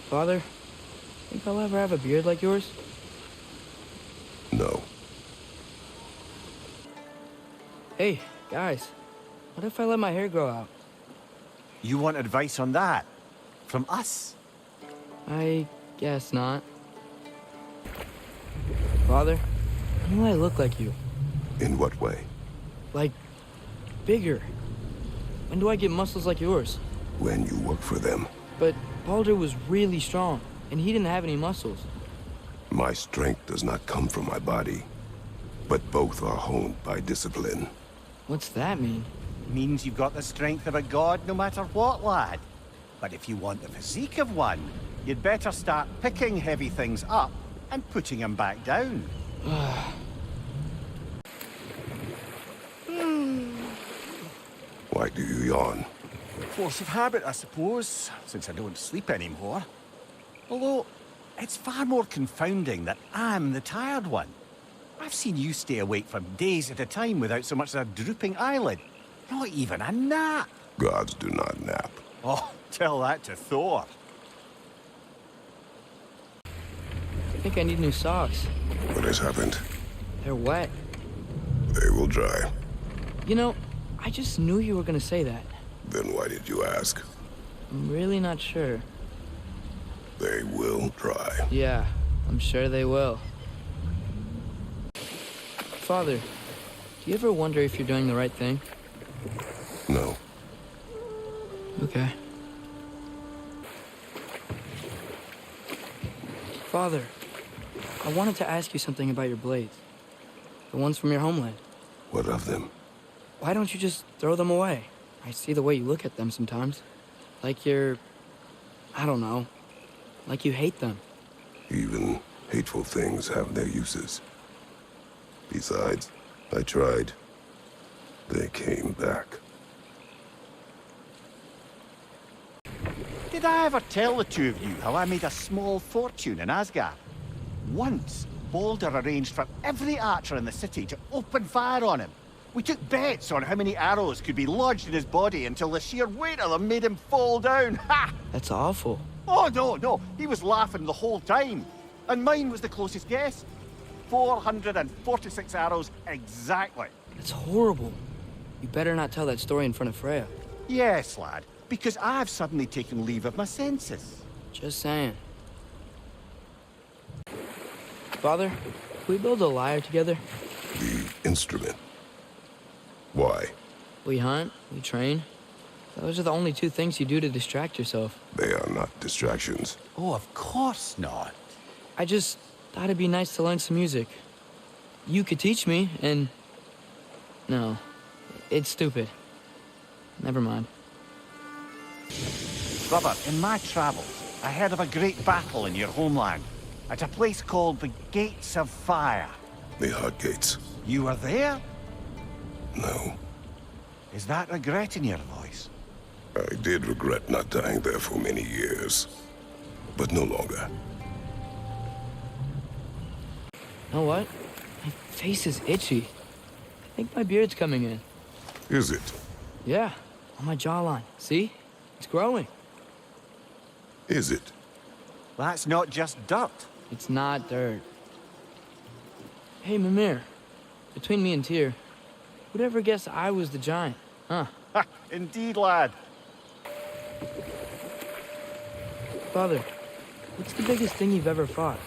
Father, think I'll ever have a beard like yours? No. Hey, guys, what if I let my hair grow out? You want advice on that? From us? I guess not. Father, when will I look like you? In what way? Like, bigger. When do I get muscles like yours? When you work for them. But Baldur was really strong, and he didn't have any muscles. My strength does not come from my body, but both are honed by discipline. What's that mean? Means you've got the strength of a god no matter what, lad. But if you want the physique of one, you'd better start picking heavy things up and putting them back down. Why do you yawn? Force of habit, I suppose, since I don't sleep anymore. Although, it's far more confounding that I'm the tired one. I've seen you stay awake for days at a time without so much as a drooping eyelid. Not even a nap. Gods do not nap. Oh, tell that to Thor. I think I need new socks. What has happened? They're wet. They will dry. You know, I just knew you were gonna say that. Then why did you ask? I'm really not sure. They will dry. Yeah, I'm sure they will. Father, do you ever wonder if you're doing the right thing? No. Okay. Father, I wanted to ask you something about your blades. The ones from your homeland. What of them? Why don't you just throw them away? I see the way you look at them sometimes. Like you're... I don't know. Like you hate them. Even hateful things have their uses. Besides, I tried. They came back. Did I ever tell the two of you how I made a small fortune in Asgard? Once, Baldur arranged for every archer in the city to open fire on him. We took bets on how many arrows could be lodged in his body until the sheer weight of them made him fall down. Ha! That's awful. Oh, no. He was laughing the whole time. And mine was the closest guess. 446 arrows exactly. That's horrible. You better not tell that story in front of Freya. Yes, lad. Because I've suddenly taken leave of my senses. Just saying. Father, can we build a lyre together? The instrument. Why? We hunt, we train. Those are the only two things you do to distract yourself. They are not distractions. Oh, of course not. I just thought it'd be nice to learn some music. You could teach me, and... No, it's stupid. Never mind. Brother, in my travels, I heard of a great battle in your homeland. At a place called the Gates of Fire. The Hot Gates. You were there? No. Is that regret in your voice? I did regret not dying there for many years. But no longer. You know what? My face is itchy. I think my beard's coming in. Is it? Yeah, on my jawline. See? It's growing. Is it? That's not just dirt. It's not dirt. Hey, Mimir. Between me and Tyr, who'd ever guess I was the giant, huh? Ha! Indeed, lad. Father, what's the biggest thing you've ever fought?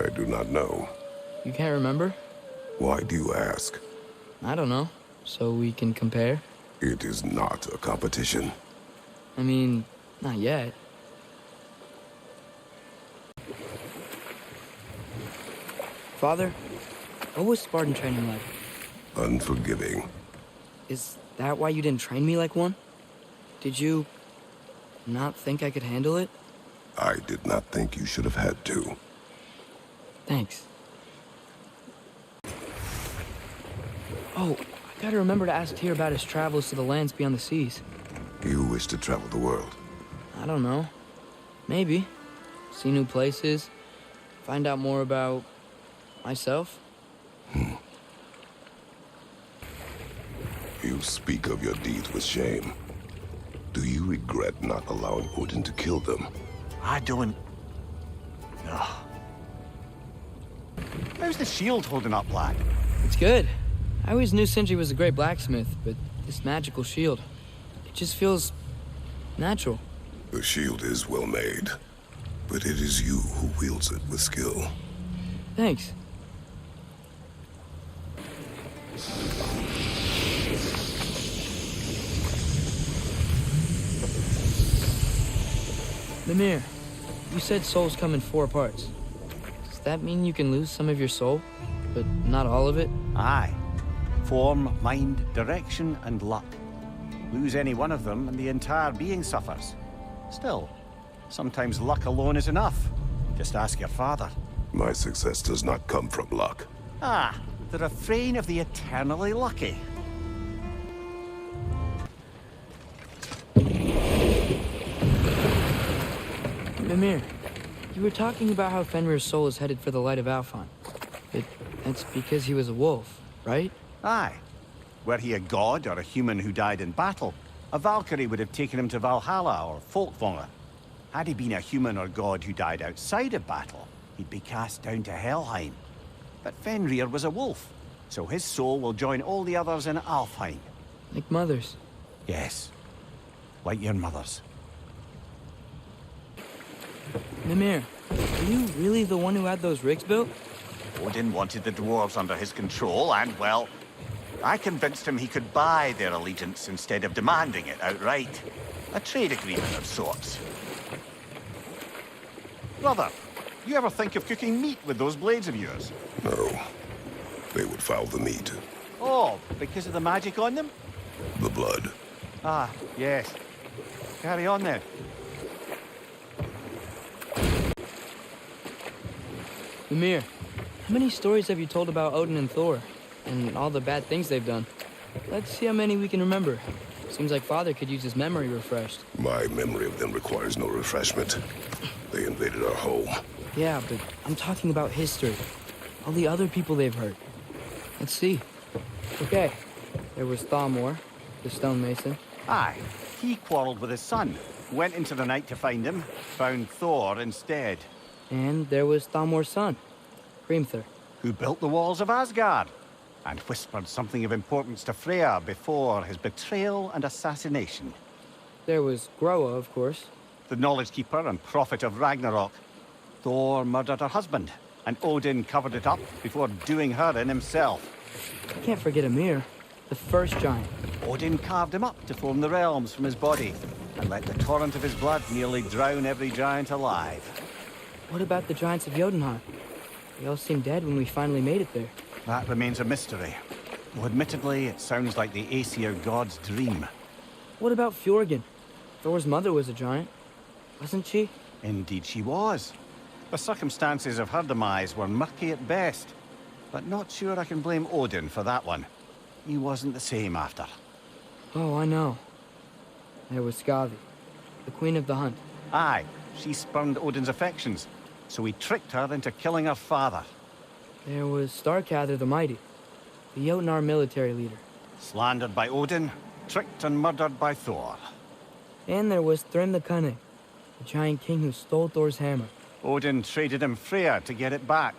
I do not know. You can't remember? Why do you ask? I don't know. So we can compare? It is not a competition. I mean, not yet. Father, what was Spartan training like? Unforgiving. Is that why you didn't train me like one? Did you not think I could handle it? I did not think you should have had to. Thanks. Oh, I gotta remember to ask Tyr about his travels to the lands beyond the seas. You wish to travel the world. I don't know. Maybe. See new places. Find out more about... myself. You speak of your deeds with shame. Do you regret not allowing Odin to kill them? I don't... Ugh. How's the shield holding up, lad? It's good. I always knew Sindri was a great blacksmith, but this magical shield, it just feels natural. The shield is well made, but it is you who wields it with skill. Thanks. Mimir, you said souls come in 4 parts. Does that mean you can lose some of your soul, but not all of it? Aye. Form, mind, direction, and luck. Lose any one of them and the entire being suffers. Still, sometimes luck alone is enough. Just ask your father. My success does not come from luck. Ah, the refrain of the eternally lucky. Mimir, you were talking about how Fenrir's soul is headed for the light of Alfheim. That's because he was a wolf, right? Aye. Were he a god or a human who died in battle, a Valkyrie would have taken him to Valhalla or Folkvangr. Had he been a human or god who died outside of battle, he'd be cast down to Helheim. But Fenrir was a wolf, so his soul will join all the others in Alfheim. Like mothers. Yes. Like your mother's. Mimir, are you really the one who had those rigs built? Odin wanted the dwarves under his control, and, well, I convinced him he could buy their allegiance instead of demanding it outright. A trade agreement of sorts. Brother, you ever think of cooking meat with those blades of yours? No. They would foul the meat. Oh, because of the magic on them? The blood. Ah, yes. Carry on then. Mimir, how many stories have you told about Odin and Thor? And all the bad things they've done? Let's see how many we can remember. Seems like Father could use his memory refreshed. My memory of them requires no refreshment. They invaded our home. Yeah, but I'm talking about history. All the other people they've hurt. Let's see. Okay, there was Thalmor, the stonemason. Aye, he quarreled with his son. Went into the night to find him, found Thor instead. And there was Thalmor's son, Hrimthur. Who built the walls of Asgard, and whispered something of importance to Freya before his betrayal and assassination. There was Groa, of course. The knowledge keeper and prophet of Ragnarok. Thor murdered her husband, and Odin covered it up before doing her in himself. I can't forget Ymir, the first giant. Odin carved him up to form the realms from his body, and let the torrent of his blood nearly drown every giant alive. What about the giants of Jotunheim? They all seemed dead when we finally made it there. That remains a mystery. Though admittedly, it sounds like the Aesir god's dream. What about Fjorgyn? Thor's mother was a giant, wasn't she? Indeed she was. The circumstances of her demise were murky at best, but not sure I can blame Odin for that one. He wasn't the same after. Oh, I know. There was Skavi, the queen of the hunt. Aye, she spurned Odin's affections, so he tricked her into killing her father. There was Starkather the Mighty, the Jotnar military leader. Slandered by Odin, tricked and murdered by Thor. And there was Thrym the Cunning, the giant king who stole Thor's hammer. Odin traded him Freya to get it back,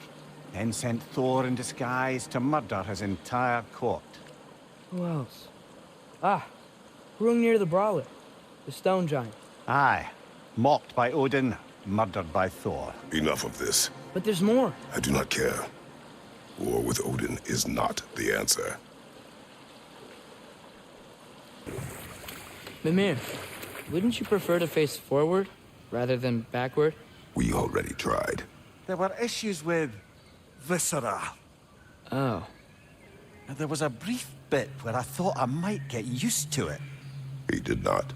then sent Thor in disguise to murder his entire court. Who else? Ah, Hrungnir the Brawler, the stone giant. Aye, mocked by Odin, murdered by Thor. Enough of this. But there's more. I do not care. War with Odin is not the answer. Mimir, wouldn't you prefer to face forward rather than backward? We already tried. There were issues with Viscera. Oh. There was a brief bit where I thought I might get used to it. He did not.